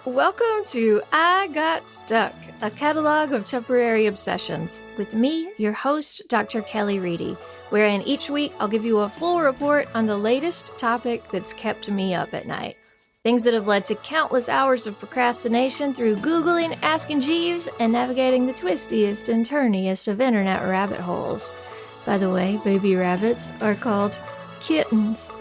Welcome to I Got Stuck, a catalog of temporary obsessions, with me, your host, Dr. Kelly Reedy, wherein each week I'll give you a full report on the latest topic that's kept me up at night. Things that have led to countless hours of procrastination through Googling, asking Jeeves, and navigating the twistiest and turniest of internet rabbit holes. By the way, baby rabbits are called kittens.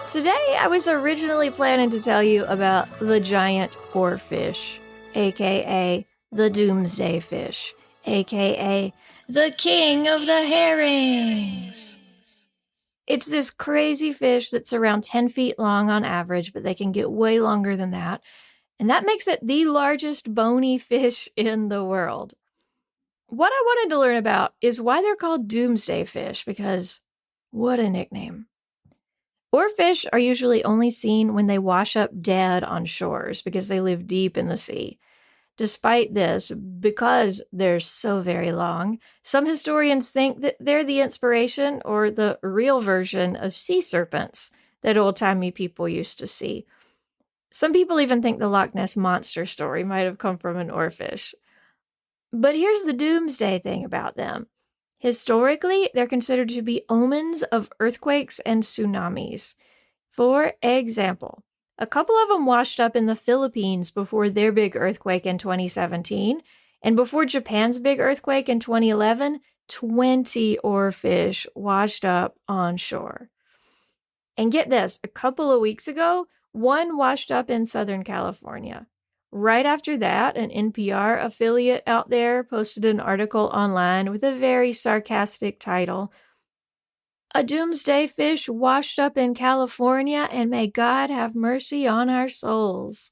Today, I was originally planning to tell you about the giant oarfish, aka the doomsday fish, aka the king of the herrings. It's this crazy fish that's around 10 feet long on average, but they can get way longer than that. And that makes it the largest bony fish in the world. What I wanted to learn about is why they're called doomsday fish, because what a nickname. Oarfish are usually only seen when they wash up dead on shores because they live deep in the sea. Despite this, because they're so very long, some historians think that they're the inspiration or the real version of sea serpents that old-timey people used to see. Some people even think the Loch Ness Monster story might have come from an oarfish. But here's the doomsday thing about them. Historically, they're considered to be omens of earthquakes and tsunamis. For example, a couple of them washed up in the Philippines before their big earthquake in 2017, and before Japan's big earthquake in 2011, 20 oarfish washed up on shore. And get this, a couple of weeks ago, one washed up in Southern California. Right after that, an NPR affiliate out there posted an article online with a very sarcastic title, "A doomsday fish washed up in California, and may God have mercy on our souls."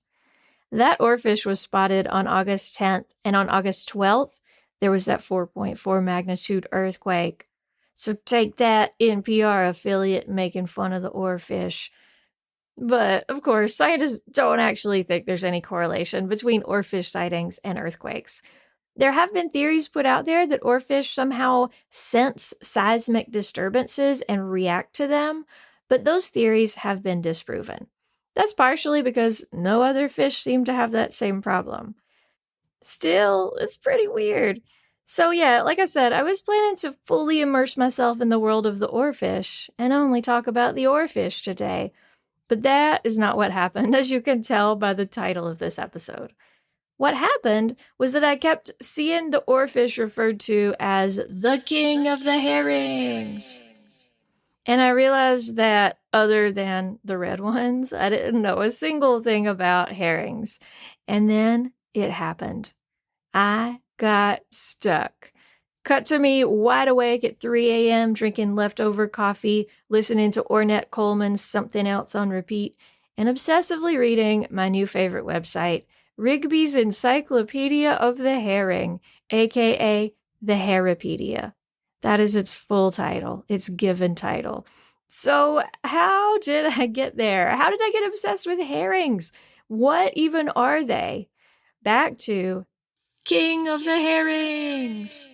That oarfish was spotted on August 10th, and on August 12th, there was that 4.4 magnitude earthquake. So take that, NPR affiliate making fun of the oarfish. But, of course, scientists don't actually think there's any correlation between oarfish sightings and earthquakes. There have been theories put out there that oarfish somehow sense seismic disturbances and react to them, but those theories have been disproven. That's partially because no other fish seem to have that same problem. Still, it's pretty weird. So yeah, like I said, I was planning to fully immerse myself in the world of the oarfish and only talk about the oarfish today. But that is not what happened, as you can tell by the title of this episode. What happened was that I kept seeing the oarfish referred to as the king of the herrings. And I realized that other than the red ones, I didn't know a single thing about herrings. And then it happened. I got stuck. Cut to me wide awake at 3 a.m. drinking leftover coffee, listening to Ornette Coleman's Something Else on repeat, and obsessively reading my new favorite website, Rigby's Encyclopedia of the Herring, aka the Herripedia. That is its full title, its given title. So how did I get there? How did I get obsessed with herrings? What even are they? Back to King of the Herrings.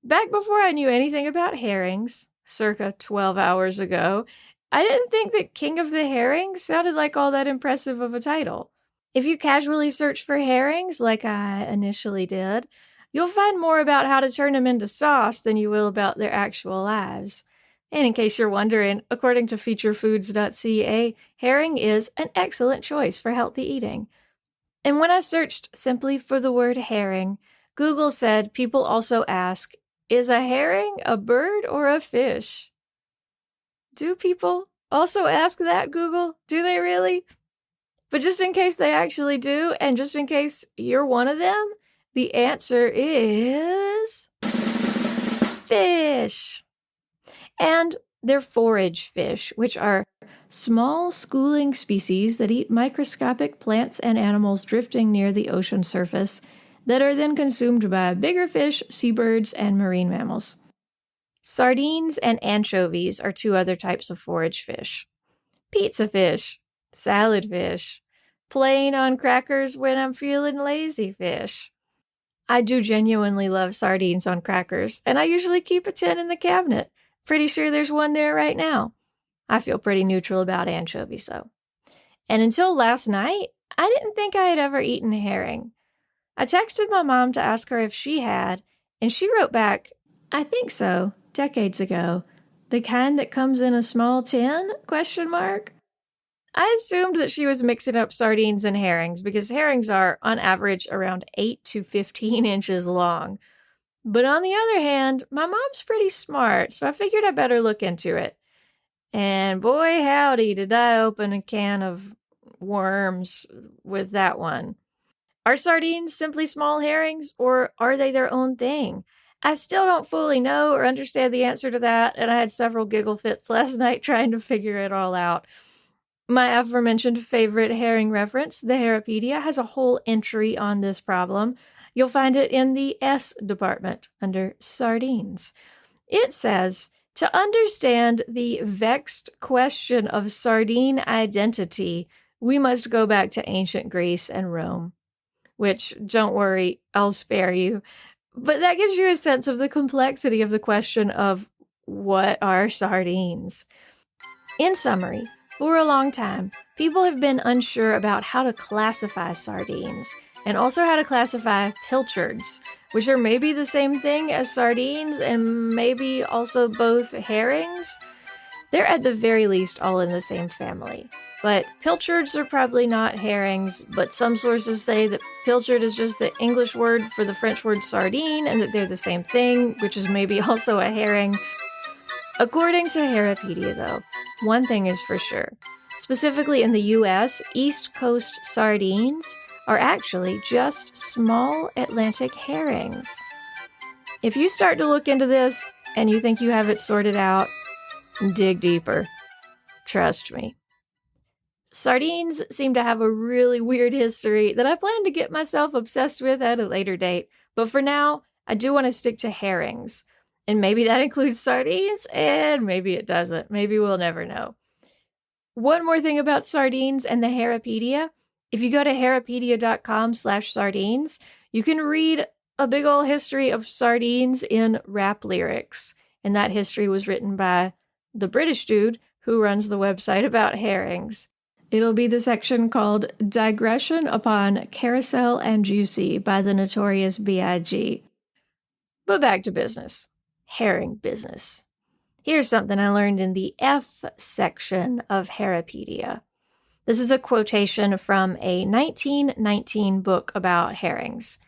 Back before I knew anything about herrings, circa 12 hours ago, I didn't think that King of the Herrings sounded like all that impressive of a title. If you casually search for herrings, like I initially did, you'll find more about how to turn them into sauce than you will about their actual lives. And in case you're wondering, according to featurefoods.ca, herring is an excellent choice for healthy eating. And when I searched simply for the word herring, Google said people also ask, is a herring a bird or a fish? Do people also ask that, Google? Do they really? But just in case they actually do, and just in case you're one of them, the answer is fish. And they're forage fish, which are small schooling species that eat microscopic plants and animals drifting near the ocean surface that are then consumed by bigger fish, seabirds, and marine mammals. Sardines and anchovies are two other types of forage fish. Pizza fish, salad fish, plain on crackers when I'm feeling lazy fish. I do genuinely love sardines on crackers, and I usually keep a tin in the cabinet. Pretty sure there's one there right now. I feel pretty neutral about anchovies, though. And until last night, I didn't think I had ever eaten herring. I texted my mom to ask her if she had, and she wrote back, "I think so, decades ago. The kind that comes in a small tin? Question mark." I assumed that she was mixing up sardines and herrings because herrings are, on average, around 8 to 15 inches long. But on the other hand, my mom's pretty smart, so I figured I better look into it. And boy, howdy, did I open a can of worms with that one. Are sardines simply small herrings, or are they their own thing? I still don't fully know or understand the answer to that, and I had several giggle fits last night trying to figure it all out. My aforementioned favorite herring reference, the Herapedia, has a whole entry on this problem. You'll find it in the S department under sardines. It says, to understand the vexed question of sardine identity, we must go back to ancient Greece and Rome. Which, don't worry, I'll spare you. But that gives you a sense of the complexity of the question of what are sardines? In summary, for a long time, people have been unsure about how to classify sardines, and also how to classify pilchards, which are maybe the same thing as sardines and maybe also both herrings. They're at the very least all in the same family. But pilchards are probably not herrings, but some sources say that pilchard is just the English word for the French word sardine and that they're the same thing, which is maybe also a herring. According to Herapedia, though, one thing is for sure. Specifically in the US, East Coast sardines are actually just small Atlantic herrings. If you start to look into this and you think you have it sorted out, dig deeper. Trust me. Sardines seem to have a really weird history that I plan to get myself obsessed with at a later date, but for now, I do want to stick to herrings. And maybe that includes sardines, and maybe it doesn't. Maybe we'll never know. One more thing about sardines and the Herapedia. If you go to herapedia.com/sardines, you can read a big ol' history of sardines in rap lyrics. And that history was written by the British dude who runs the website about herrings. It'll be the section called Digression Upon Carousel and Juicy by the Notorious B.I.G. But back to business. Herring business. Here's something I learned in the F section of Herapedia. This is a quotation from a 1919 book about herrings.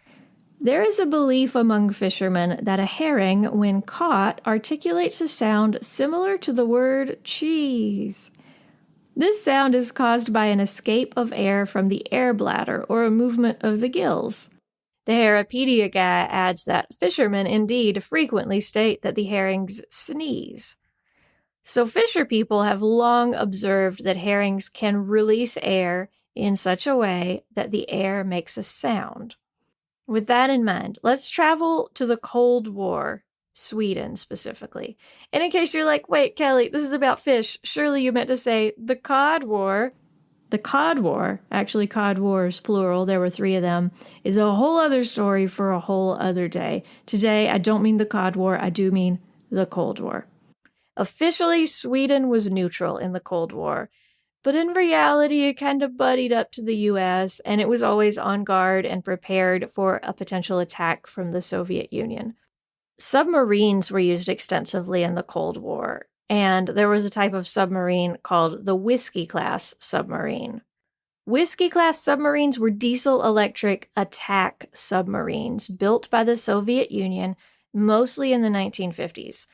There is a belief among fishermen that a herring, when caught, articulates a sound similar to the word cheese. This sound is caused by an escape of air from the air bladder or a movement of the gills. The Herapedia guy adds that fishermen indeed frequently state that the herrings sneeze. So fisher people have long observed that herrings can release air in such a way that the air makes a sound. With that in mind, let's travel to the Cold War, Sweden specifically. And in case you're like, wait, Kelly, this is about fish. Surely you meant to say the Cod War. The Cod War, actually Cod Wars, plural, there were 3 of them, is a whole other story for a whole other day. Today, I don't mean the Cod War, I do mean the Cold War. Officially, Sweden was neutral in the Cold War, but in reality, it kind of buddied up to the US, and it was always on guard and prepared for a potential attack from the Soviet Union. Submarines were used extensively in the Cold War, and there was a type of submarine called the Whiskey-class submarine. Whiskey-class submarines were diesel-electric attack submarines built by the Soviet Union, mostly in the 1950s.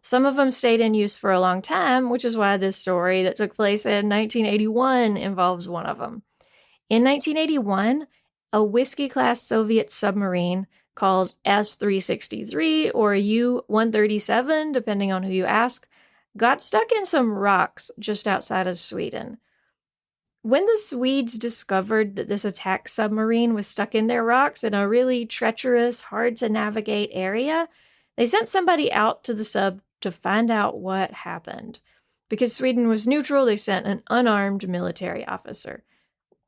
Some of them stayed in use for a long time, which is why this story that took place in 1981 involves one of them. In 1981, a Whiskey-class Soviet submarine called S-363 or U-137, depending on who you ask, got stuck in some rocks just outside of Sweden. When the Swedes discovered that this attack submarine was stuck in their rocks in a really treacherous, hard-to-navigate area, they sent somebody out to the sub to find out what happened. Because Sweden was neutral, they sent an unarmed military officer.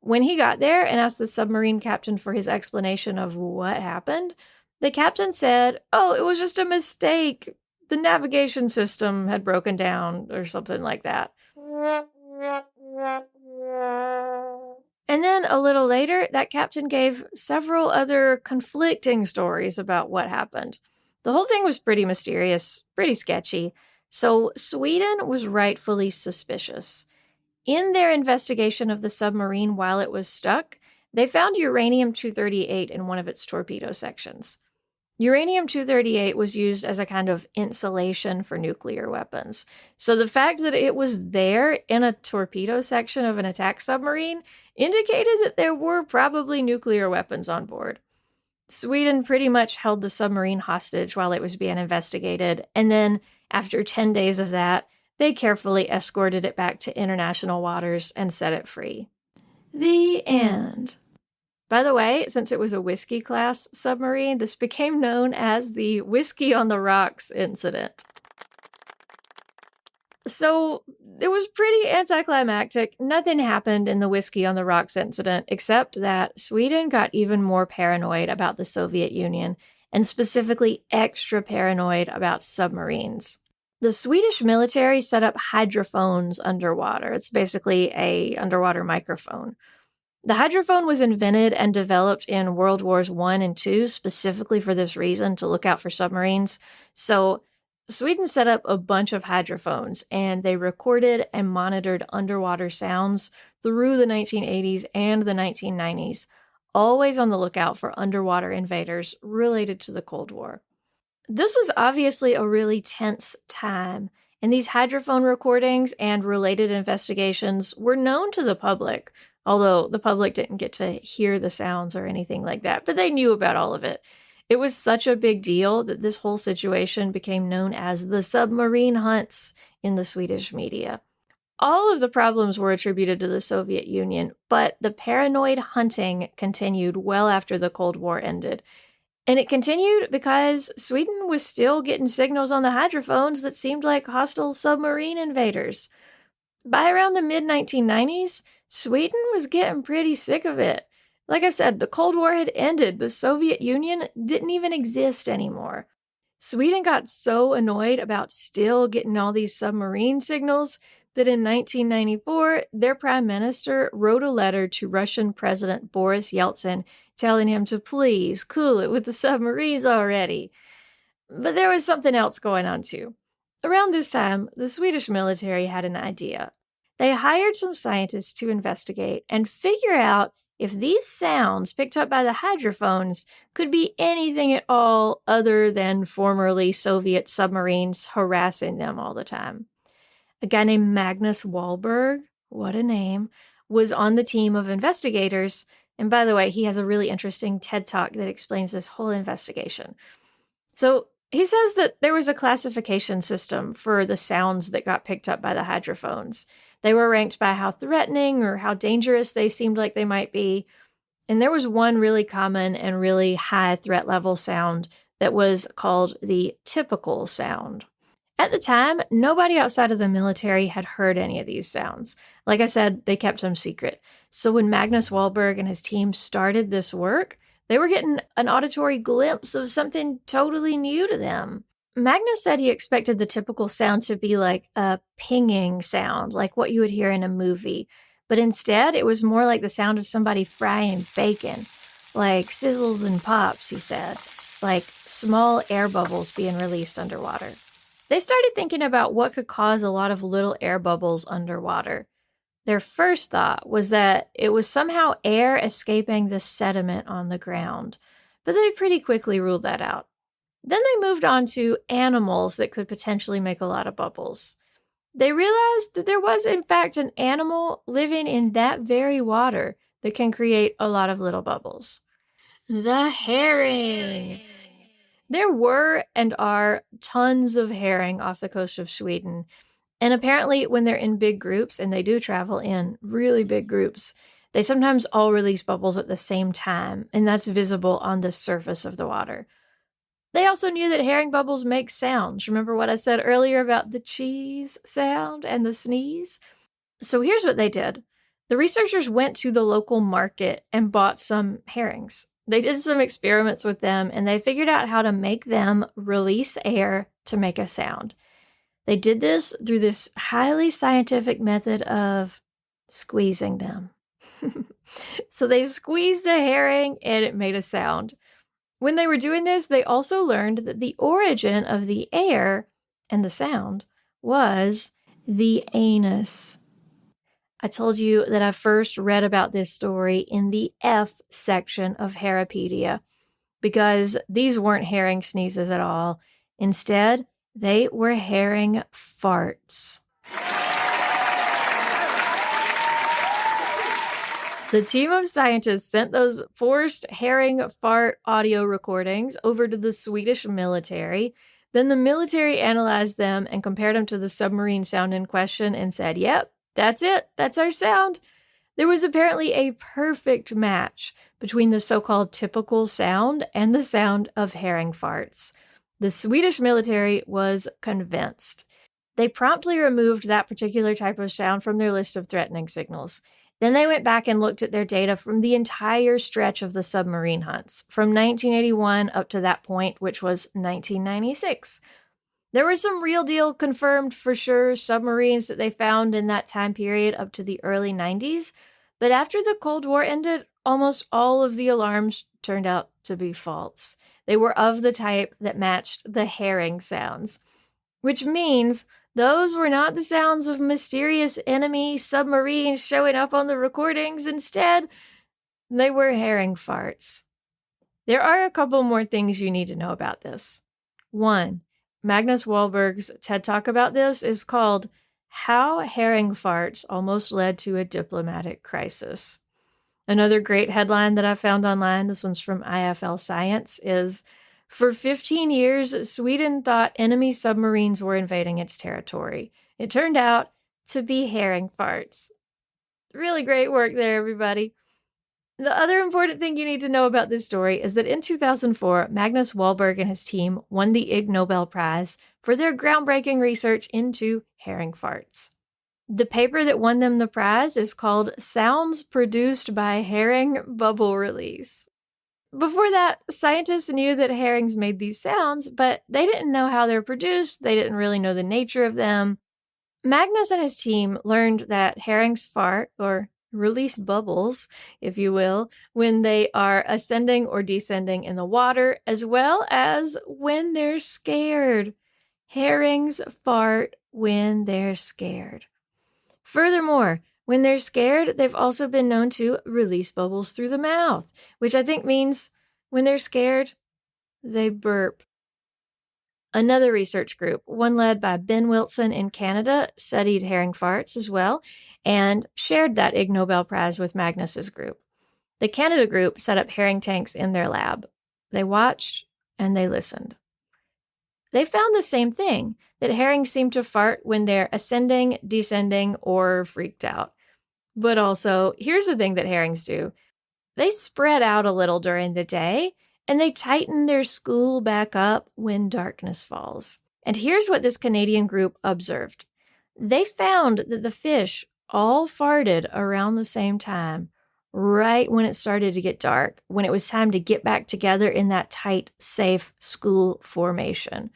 When he got there and asked the submarine captain for his explanation of what happened, the captain said, "Oh, it was just a mistake. The navigation system had broken down," or something like that. And then a little later, that captain gave several other conflicting stories about what happened. The whole thing was pretty mysterious, pretty sketchy, so Sweden was rightfully suspicious. In their investigation of the submarine while it was stuck, they found uranium-238 in one of its torpedo sections. Uranium-238 was used as a kind of insulation for nuclear weapons. So the fact that it was there in a torpedo section of an attack submarine indicated that there were probably nuclear weapons on board. Sweden pretty much held the submarine hostage while it was being investigated, and then, after 10 days of that, they carefully escorted it back to international waters and set it free. The end. By the way, since it was a Whiskey-class submarine, this became known as the Whiskey on the Rocks incident. So, it was pretty anticlimactic. Nothing happened in the Whiskey on the Rocks incident, except that Sweden got even more paranoid about the Soviet Union, and specifically extra paranoid about submarines. The Swedish military set up hydrophones underwater. It's basically an underwater microphone. The hydrophone was invented and developed in World Wars I and II specifically for this reason, to look out for submarines. So Sweden set up a bunch of hydrophones, and they recorded and monitored underwater sounds through the 1980s and the 1990s, always on the lookout for underwater invaders related to the Cold War. This was obviously a really tense time, and these hydrophone recordings and related investigations were known to the public, although the public didn't get to hear the sounds or anything like that, but they knew about all of it. It was such a big deal that this whole situation became known as the submarine hunts in the Swedish media. All of the problems were attributed to the Soviet Union, but the paranoid hunting continued well after the Cold War ended. And it continued because Sweden was still getting signals on the hydrophones that seemed like hostile submarine invaders. By around the mid-1990s, Sweden was getting pretty sick of it. Like I said, the Cold War had ended. The Soviet Union didn't even exist anymore. Sweden got so annoyed about still getting all these submarine signals that in 1994, their prime minister wrote a letter to Russian President Boris Yeltsin telling him to please cool it with the submarines already. But there was something else going on too. Around this time, the Swedish military had an idea. They hired some scientists to investigate and figure out if these sounds picked up by the hydrophones could be anything at all other than formerly Soviet submarines harassing them all the time. A guy named Magnus Wahlberg, what a name, was on the team of investigators. And by the way, he has a really interesting TED Talk that explains this whole investigation. So he says that there was a classification system for the sounds that got picked up by the hydrophones. They were ranked by how threatening or how dangerous they seemed like they might be. And there was one really common and really high threat level sound that was called the typical sound. At the time, nobody outside of the military had heard any of these sounds. Like I said, they kept them secret. So when Magnus Wahlberg and his team started this work, they were getting an auditory glimpse of something totally new to them. Magnus said he expected the typical sound to be like a pinging sound, like what you would hear in a movie. But instead, it was more like the sound of somebody frying bacon, like sizzles and pops, he said, like small air bubbles being released underwater. They started thinking about what could cause a lot of little air bubbles underwater. Their first thought was that it was somehow air escaping the sediment on the ground, but they pretty quickly ruled that out. Then they moved on to animals that could potentially make a lot of bubbles. They realized that there was, in fact, an animal living in that very water that can create a lot of little bubbles. The herring! There were and are tons of herring off the coast of Sweden. And apparently, when they're in big groups, and they do travel in really big groups, they sometimes all release bubbles at the same time, and that's visible on the surface of the water. They also knew that herring bubbles make sounds. Remember what I said earlier about the cheese sound and the sneeze? So here's what they did. The researchers went to the local market and bought some herrings. They did some experiments with them, and they figured out how to make them release air to make a sound. They did this through this highly scientific method of squeezing them. So they squeezed a herring and it made a sound. When they were doing this, they also learned that the origin of the air and the sound was the anus. I told you that I first read about this story in the F section of Herripedia because these weren't herring sneezes at all. Instead, they were herring farts. The team of scientists sent those forced herring fart audio recordings over to the Swedish military. Then the military analyzed them and compared them to the submarine sound in question and said, yep, that's it. That's our sound. There was apparently a perfect match between the so-called typical sound and the sound of herring farts. The Swedish military was convinced. They promptly removed that particular type of sound from their list of threatening signals. Then they went back and looked at their data from the entire stretch of the submarine hunts, from 1981 up to that point, which was 1996. There were some real deal confirmed for sure submarines that they found in that time period up to the early 90s, but after the Cold War ended, almost all of the alarms turned out to be false. They were of the type that matched the herring sounds, which means those were not the sounds of mysterious enemy submarines showing up on the recordings. Instead, they were herring farts. There are a couple more things you need to know about this. One, Magnus Wahlberg's TED Talk about this is called How Herring Farts Almost Led to a Diplomatic Crisis. Another great headline that I found online, this one's from IFL Science, is for 15 years, Sweden thought enemy submarines were invading its territory. It turned out to be herring farts. Really great work there, everybody. The other important thing you need to know about this story is that in 2004, Magnus Wahlberg and his team won the Ig Nobel Prize for their groundbreaking research into herring farts. The paper that won them the prize is called Sounds Produced by Herring Bubble Release. Before that, scientists knew that herrings made these sounds, but they didn't know how they're produced. They didn't really know the nature of them. Magnus and his team learned that herrings fart, or release bubbles, if you will, when they are ascending or descending in the water, as well as when they're scared. Herrings fart when they're scared. Furthermore, when they're scared, they've also been known to release bubbles through the mouth, which I think means when they're scared, they burp. Another research group, one led by Ben Wilson in Canada, studied herring farts as well and shared that Ig Nobel Prize with Magnus's group. The Canada group set up herring tanks in their lab. They watched and they listened. They found the same thing, that herrings seem to fart when they're ascending, descending, or freaked out. But also, here's the thing that herrings do. They spread out a little during the day, and they tighten their school back up when darkness falls. And here's what this Canadian group observed. They found that the fish all farted around the same time, right when it started to get dark, when it was time to get back together in that tight, safe school formation.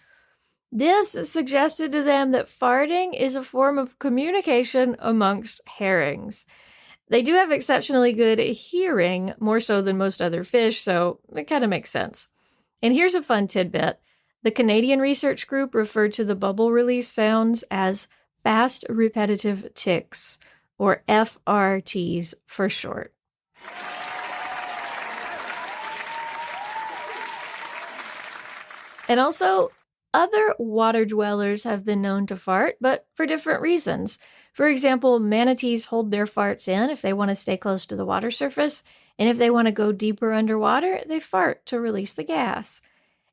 This suggested to them that farting is a form of communication amongst herrings. They do have exceptionally good hearing, more so than most other fish, so it kind of makes sense. And here's a fun tidbit. The Canadian research group referred to the bubble release sounds as fast repetitive ticks, or FRTs for short. And also, other water dwellers have been known to fart, but for different reasons. For example, manatees hold their farts in if they want to stay close to the water surface, and if they want to go deeper underwater, they fart to release the gas.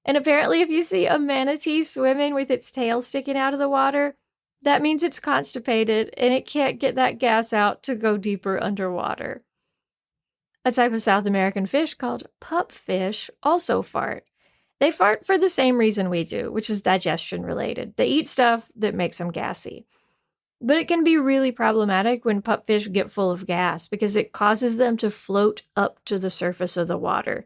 And apparently, if you see a manatee swimming with its tail sticking out of the water, that means it's constipated and it can't get that gas out to go deeper underwater. A type of South American fish called pupfish also fart. They fart for the same reason we do, which is digestion related. They eat stuff that makes them gassy. But it can be really problematic when pupfish get full of gas because it causes them to float up to the surface of the water.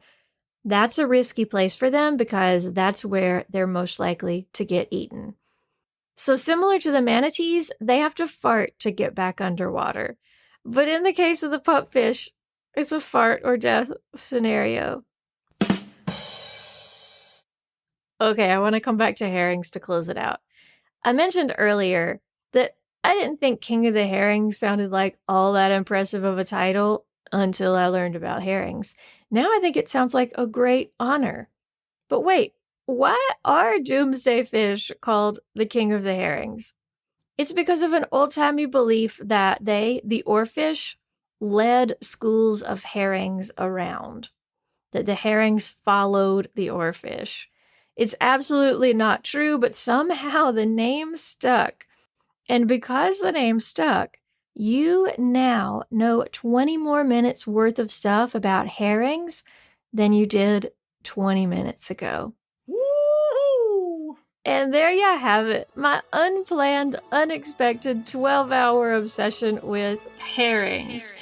That's a risky place for them because that's where they're most likely to get eaten. So similar to the manatees, they have to fart to get back underwater. But in the case of the pupfish, it's a fart or death scenario. Okay, I want to come back to herrings to close it out. I mentioned earlier that I didn't think King of the Herrings sounded like all that impressive of a title until I learned about herrings. Now I think it sounds like a great honor. But wait, why are doomsday fish called the King of the Herrings? It's because of an old-timey belief that they, the oarfish, led schools of herrings around. That the herrings followed the oarfish. It's absolutely not true, but somehow the name stuck. And because the name stuck, you now know 20 more minutes worth of stuff about herrings than you did 20 minutes ago. Woo! And there you have it, my unplanned, unexpected 12-hour obsession with herrings.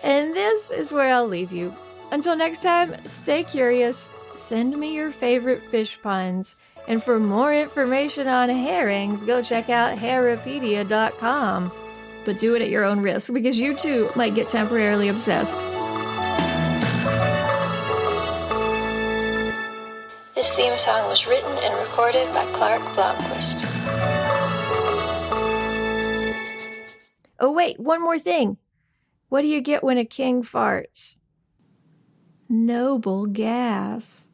And this is where I'll leave you. Until next time, stay curious, send me your favorite fish puns, and for more information on herrings, go check out Herripedia.com. But do it at your own risk, because you too might get temporarily obsessed. This theme song was written and recorded by Clark Blomquist. Oh wait, one more thing. What do you get when a king farts? Noble gas.